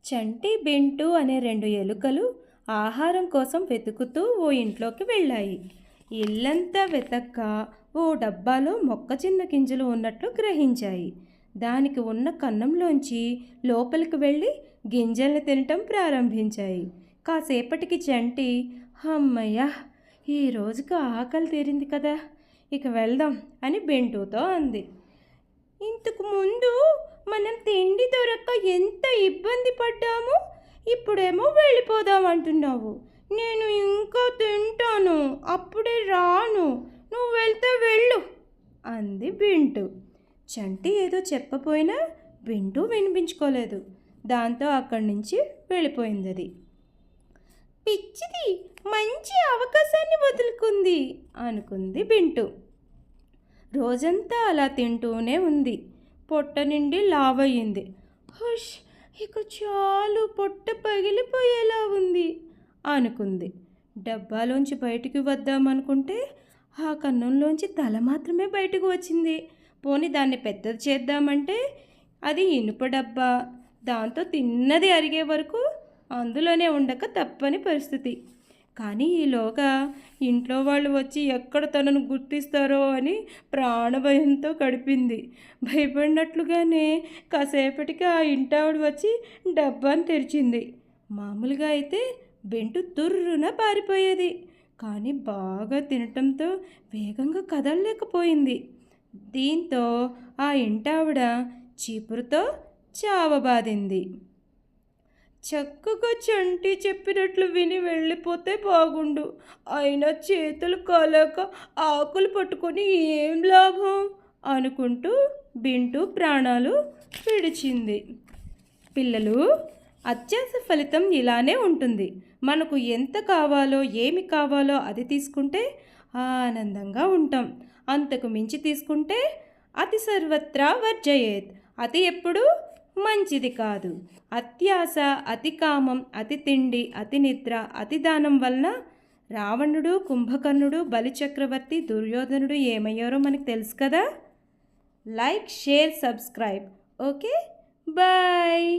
చంటి బెంటు అనే రెండు ఎలుకలు ఆహారం కోసం వెతుకుతూ ఓ ఇంట్లోకి వెళ్ళాయి. ఇల్లంతా వెతక్క ఓ డబ్బాలో మొక్కజొన్న గింజలు ఉన్నట్లు గ్రహించాయి. దానికి ఉన్న కన్నంలోంచి లోపలికి వెళ్ళి గింజల్ని తినటం ప్రారంభించాయి. కాసేపటికి చంటి, అమ్మయ్య, ఈ రోజుకి ఆకలి తీరింది కదా, ఇక వెళ్దాం అని బెంటుతో అంది. ఇంతకు ముందు మనం తిండి దొరక్క ఎంత ఇబ్బంది పడ్డాము, ఇప్పుడేమో వెళ్ళిపోదాం అంటున్నావు. నేను ఇంకా తింటాను, అప్పుడే రాను, నువ్వు వెళ్తే వెళ్ళు అంది బింటు. చంటి ఏదో చెప్పపోయినా బింటు వినిపించుకోలేదు. దాంతో అక్కడి నుంచి వెళ్ళిపోయింది. అది పిచ్చిది, మంచి అవకాశాన్ని వదులుకుంది అనుకుంది బింటు. రోజంతా అలా తింటూనే ఉంది. పొట్ట నిండి లావయ్యింది. హుష్, ఇక చాలు, పొట్ట పగిలిపోయేలా ఉంది అనుకుంది. డబ్బాలోంచి బయటికి వద్దామనుకుంటే ఆ కన్నంలోంచి తల మాత్రమే బయటకు వచ్చింది. పోనీ దాన్ని పెద్దది చేద్దామంటే అది ఇనుప డబ్బా. దాంతో తిన్నది అరిగే వరకు అందులోనే ఉండక తప్పని పరిస్థితి. కానీ ఈలోగా ఇంట్లో వాళ్ళు వచ్చి ఎక్కడ తనను గుర్తిస్తారో అని ప్రాణభయంతో గడిపింది. భయపడినట్లుగానే కాసేపటికి ఆ ఇంటావిడ వచ్చి డబ్బాను తెరిచింది. మామూలుగా అయితే బెంటు తుర్రున పారిపోయేది. కానీ బాగా తినటంతో వేగంగా కదలలేకపోయింది. దీంతో ఆ ఇంటావిడ చీపురుతో చావబాదింది. చక్కగా చంటి చెప్పినట్లు విని వెళ్ళిపోతే బాగుండు, అయినా చేతులు కాలాక ఆకులు పట్టుకొని ఏం లాభం అనుకుంటూ బింటు ప్రాణాలు విడిచింది. పిల్లలు, అత్యాశ ఫలితం ఇలానే ఉంటుంది. మనకు ఎంత కావాలో, ఏమి కావాలో అది తీసుకుంటే ఆనందంగా ఉంటాం. అంతకు మించి తీసుకుంటే అతి సర్వత్రా వర్జయేత్, అతి ఎప్పుడు మంచిది కాదు. అత్యాశ, అతి కామం, అతి తిండి, అతి నిద్ర, అతి దానం వలన రావణుడు, కుంభకర్ణుడు, బలిచక్రవర్తి, దుర్యోధనుడు ఏమయ్యారో మనకు తెలుసు కదా. Like, share, subscribe. Okay, bye.